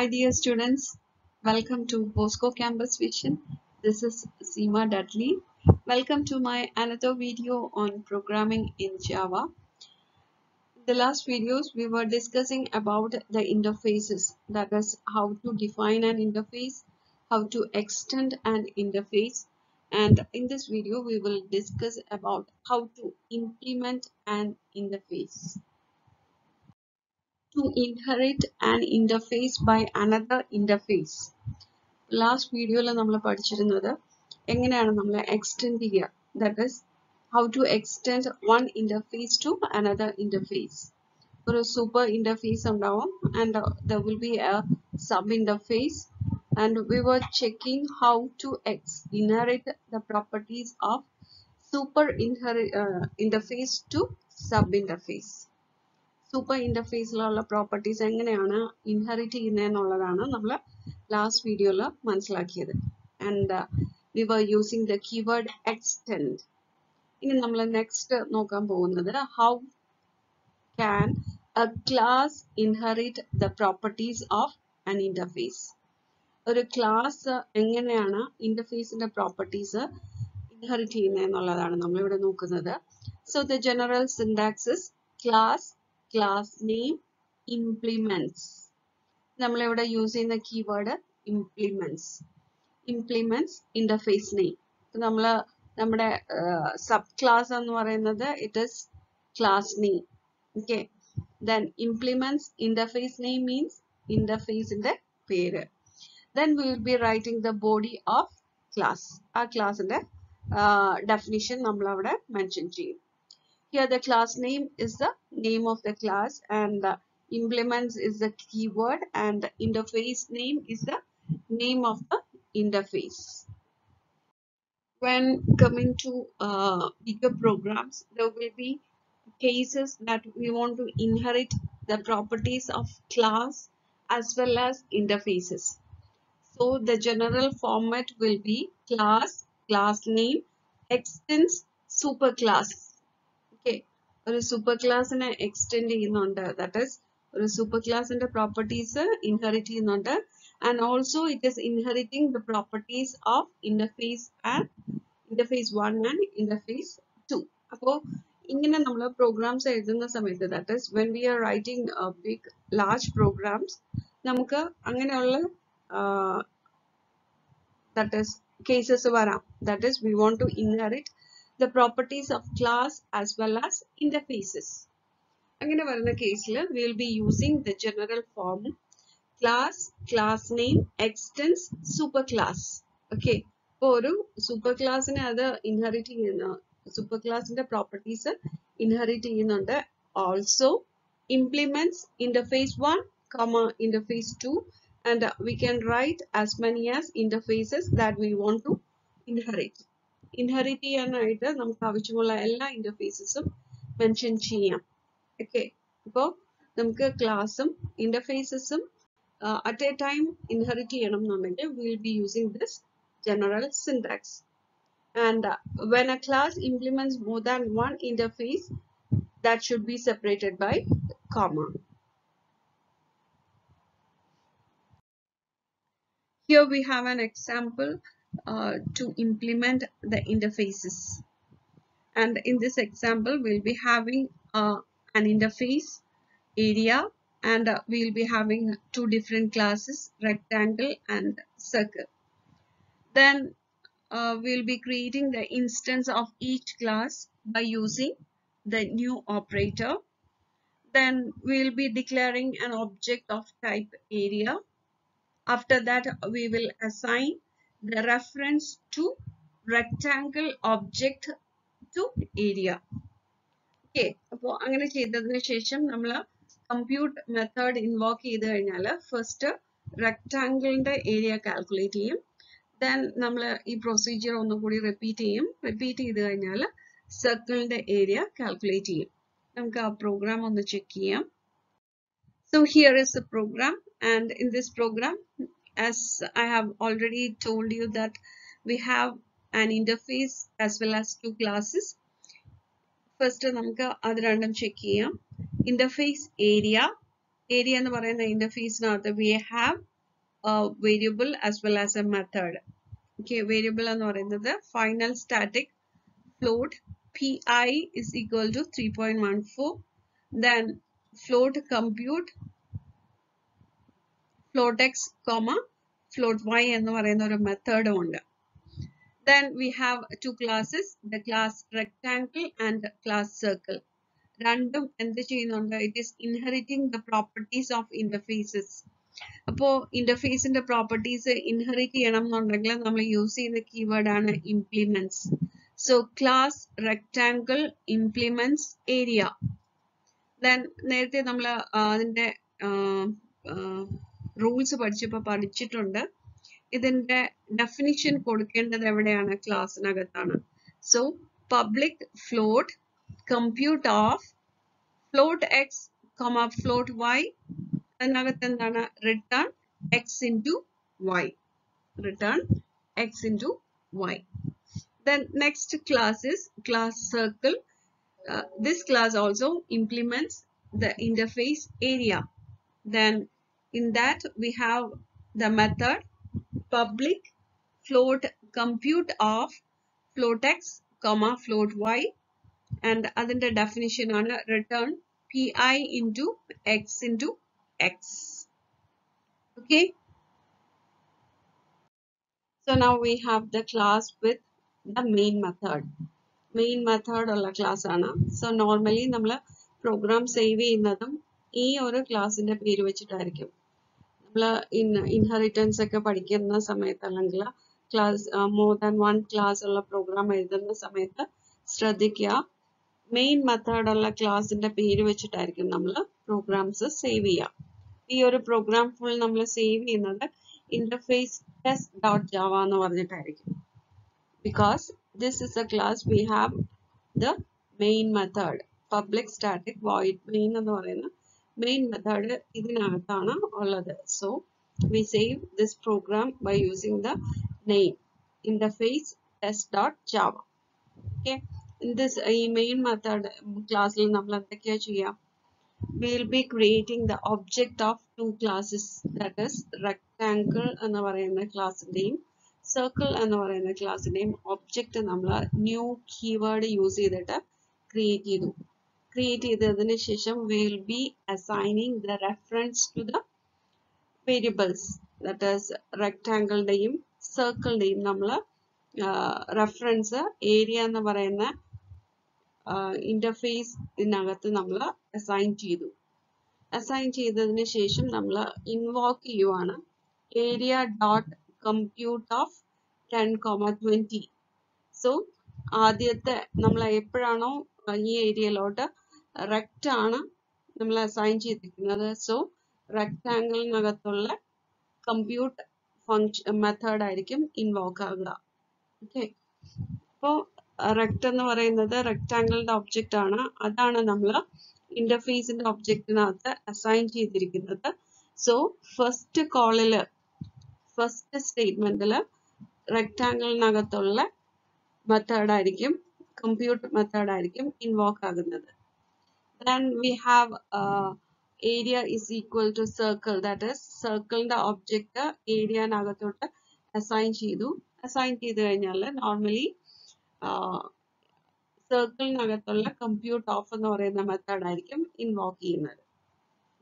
Hi dear students, welcome to Bosco Campus Vision. This is Seema Dudley. Welcome to my another video on programming in Java. In the last videos we were discussing about the interfaces, that is how to define an interface, how to extend an interface, and in this video we will discuss about how to implement an interface. To inherit an interface by another interface. Last video la nammal padichirunathu enganeyana nammal extend cheya, that is how to extend one interface to another interface. Oru super interface undavum and there will be a sub interface, and we were checking how to inherit the properties of super interface to sub interface. Super interface ലുള്ള properties എങ്ങനെയാണ് inherit ചെയ്യുന്നതെന്നുള്ളതാണ് നമ്മൾ last video ൽ മനസ്സിലാക്കിയത്. And we were using the keyword extend. ഇനി നമ്മൾ next നോക്കാൻ പോകുന്നത് how can a class inherit the properties of an interface. ഒരു class എങ്ങനെയാണ് interfaceന്റെ properties inherit ചെയ്യുന്നതെന്നുള്ളതാണ് നമ്മൾ ഇവിടെ നോക്കുന്നത്. So the general syntax is class, class name, implements. നമ്മൾ ഇവിടെ യൂസ് ചെയ്യുന്ന കീവേഡ് implements interface name. നമ്മൾ നമ്മുടെ സബ് ക്ലാസ് എന്ന് പറയുന്നത് it is class name. Okay, then implements interface name means interface ന്റെ പേര്. Then we will be writing the body of class. ആ ക്ലാസിന്റെ definition നമ്മൾ അവിടെ മെൻഷൻ ചെയ്യും. Here the class name is the name of the class, and implements is the keyword, and the interface name is the name of the interface. When coming to bigger programs, there will be cases that we want to inherit the properties of class as well as interfaces. So the general format will be class, class name, extends, superclass. Okay, ഒരു super ക്ലാസ്സിനെ extend ചെയ്യുന്നുണ്ട്, that is ഒരു super ക്ലാസിന്റെ properties inherit ചെയ്യുന്നുണ്ട്, and also it is inheriting the properties of interface and interface 1 and interface 2. അപ്പോൾ ഇങ്ങനെ നമ്മൾ programs എഴുതുന്ന സമയത്ത്, that is when we are writing big large programs, നമുക്ക് അങ്ങനെയുള്ള ദാറ്റ് ഈസ് കേസസ് വരാം. That is we want to inherit the properties of class as well as interfaces. അങ്ങനെ വരുന്ന കേസിൽ we will be using the general form class, class name, extends, superclass. Okay, അപ്പോൾ ഒരു super ക്ലാസ്സിനെ അത് inherit ചെയ്യുന്ന super ക്ലാസിന്റെ പ്രോപ്പർട്ടീസ് ഇൻഹെറിറ്റ് ചെയ്യുന്നുണ്ട്. Also implements interface 1, interface 2, and we can write as many as interfaces that we want to inherit. Inherit ചെയ്യാനായിട്ട് നമുക്ക് ആവശ്യമുള്ള എല്ലാ ഇന്റർഫേസസും മെൻഷൻ ചെയ്യാം. ഓക്കെ, അപ്പോൾ നമുക്ക് ക്ലാസും ഇന്റർഫേസസും അറ്റ് എ ടൈം ഇൻഹെറിറ്റ് ചെയ്യണം എന്നുണ്ടെങ്കിൽ we will be using this general syntax. And when a class implements more than one interface, that should be separated by comma. Here we have an example to implement the interfaces. And in this example, we'll be having an interface area, and we'll be having two different classes, rectangle and circle. Then we'll be creating the instance of each class by using the new operator. Then we'll be declaring an object of type area. After that, we will assign the reference to rectangle object to area. Okay, അപ്പോൾ അങ്ങനെ ചെയ്തതിന് ശേഷം നമ്മൾ compute method invoke ചെയ്ത് കഴിഞ്ഞാൽ first റെക്ടാങ്കിളിന്റെ area calculate ചെയ്യും. Then നമ്മൾ ഈ പ്രൊസീജിയർ ഒന്നുകൂടി റിപ്പീറ്റ് ചെയ്ത് കഴിഞ്ഞാൽ സർക്കിളിന്റെ ഏരിയ കാൽക്കുലേറ്റ് ചെയ്യും. നമുക്ക് ആ പ്രോഗ്രാം ഒന്ന് ചെക്ക് ചെയ്യാം. So here is the program, and in this program, as I have already told you that we have an interface as well as two classes. First നമുക്ക് അത് രണ്ടും ചെക്ക് ചെയ്യാം. Interface area എന്ന് പറയുന്ന ഇന്റർഫേസിനകത്ത് we have a variable as well as a method. Okay, variable എന്ന് പറയുന്നത് final static float pi is equal to 3.14. Then float compute float x comma float y എന്ന് പറയുന്ന ഒരു മെത്തേഡും ഉണ്ട്. Then we have two classes, the class rectangle and class circle. രണ്ടും എന്ത് ചെയ്യുന്നുണ്ട്? It is inheriting the properties of interfaces. അപ്പോൾ ഇന്റർഫേസിന്റെ properties inherit ചെയ്യണം എന്നുണ്ടെങ്കിൽ നമ്മൾ യൂസ് ചെയ്യുന്ന കീവേഡ് ആണ് implements. So class rectangle implements area. Then നേരത്തെ നമ്മൾ അതിന്റെ റൂൾസ് പഠിച്ചിട്ടുണ്ട്. ഇതിന്റെ ഡെഫിനിഷൻ കൊടുക്കേണ്ടത് എവിടെയാണ്? ക്ലാസ്സിനകത്താണ്. So public float compute of float x comma float y, അതിനകത്ത് എന്താണ്? Return x into y, return x into y. Then next class is class circle. This class also implements the interface area. Then in that we have the method public float compute of float x comma float y, and അതിന്റെ definition ആണ് return pi into x into x. Okay, so now we have the class with the main method. Main method ഉള്ള class ആണ്. So normally നമ്മൾ program save ചെയ്യുന്നതും ഈ ഒരു ക്ലാസിന്റെ പേര് വെച്ചിട്ടായിരിക്കും. നമ്മൾ ഇൻഹെറിറ്റൻസ് ഒക്കെ പഠിക്കുന്ന സമയത്ത് അല്ലെങ്കിൽ class more than one class ഉള്ള പ്രോഗ്രാം എഴുതുന്ന സമയത്ത് ശ്രദ്ധിക്കുക, മെയിൻ മെത്തേഡ് ഉള്ള ക്ലാസിന്റെ പേര് വെച്ചിട്ടായിരിക്കും നമ്മൾ പ്രോഗ്രാംസ് സേവ് ചെയ്യുക. ഈ ഒരു പ്രോഗ്രാം ഫുൾ നമ്മൾ സേവ് ചെയ്യുന്നത് ഇന്റർഫേസ് ടെസ്റ്റ് ഡോട്ട് ജാവ എന്ന് പറഞ്ഞിട്ടായിരിക്കും. Because this is a class, we have the main method public static void main എന്ന് പറയുന്ന main method ഇതിനകത്താണ് ഉള്ളത്. So we save this program by using the name interface test.java. Okay, in this main method ക്ലാസ്സിൽ നമ്മൾ എന്തൊക്കെയാ ചെയ്യാം? We will be creating the object of two classes, that is rectangle എന്ന് പറയുന്ന ക്ലാസ്സിന്റെയും സർക്കിൾ എന്ന് പറയുന്ന ക്ലാസ്സിന്റെയും ഒബ്ജക്റ്റ് നമ്മൾ ന്യൂ കീവേഡ് യൂസ് ചെയ്തിട്ട് ക്രിയേറ്റ് ചെയ്തതിന് ശേഷം we will be assigning the reference to the variables, that is റെക്ടാങ്കിളിന്റെയും സർക്കിളിന്റെയും നമ്മൾ റെഫറൻസ് ഏരിയ എന്ന് പറയുന്ന ഇന്റർഫേസ് ഇതിനകത്ത് നമ്മൾ അസൈൻ ചെയ്തതിന് ശേഷം നമ്മൾ ഇൻവോക്ക് ചെയ്യുവാണ് area dot compute of 10,20. So ആദ്യത്തെ നമ്മൾ എപ്പോഴാണോ ഈ ഏരിയയിലോട്ട് റെക്റ്റ് ആണ് നമ്മൾ അസൈൻ ചെയ്തിരിക്കുന്നത്, സോ റെക്ടാങ്കിളിനകത്തുള്ള കമ്പ്യൂട്ട് ഫങ്ഷൻ മെത്തേഡ് ആയിരിക്കും ഇൻവോക്ക് ആകുക. ഓക്കെ, അപ്പോൾ റെക്റ്റ് എന്ന് പറയുന്നത് റെക്ടാങ്കിളിന്റെ ഒബ്ജക്റ്റ് ആണ്. അതാണ് നമ്മൾ ഇന്റർഫേസിന്റെ ഒബ്ജക്റ്റിനകത്ത് അസൈൻ ചെയ്തിരിക്കുന്നത്. സോ ഫസ്റ്റ് സ്റ്റേറ്റ്മെന്റില് റെക്ടാങ്കിളിനകത്തുള്ള മെത്തേഡ് ആയിരിക്കും, കമ്പ്യൂട്ട് മെത്തേഡ് ആയിരിക്കും ഇൻവോക്ക് ആകുന്നത്. Then we have area is equal to circle, that is സർക്കിളിന്റെ ഒബ്ജക്റ്റ് ഏരിയനകത്തോട്ട് അസൈൻ ചെയ്തു കഴിഞ്ഞാൽ നോർമലി സർക്കിളിനകത്തുള്ള കമ്പ്യൂട്ട് ഓഫ് എന്ന് പറയുന്ന മെത്തേഡ് ആയിരിക്കും ഇൻവോക്ക് ചെയ്യുന്നത്.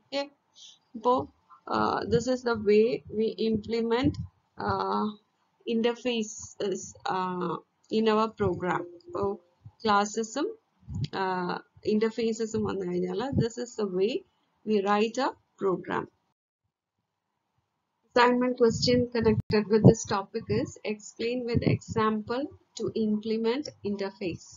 ഓക്കെ, അപ്പോൾ this is the way we implement interfaces in our program. So classes interfaces വന്നു കഴിഞ്ഞാൽ this is the way we write a program. Assignment question connected with this topic is explain with example to implement interface.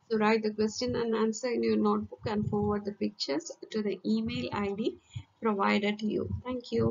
So write the question and answer in your notebook and forward the pictures to the email ID provided to you. Thank you.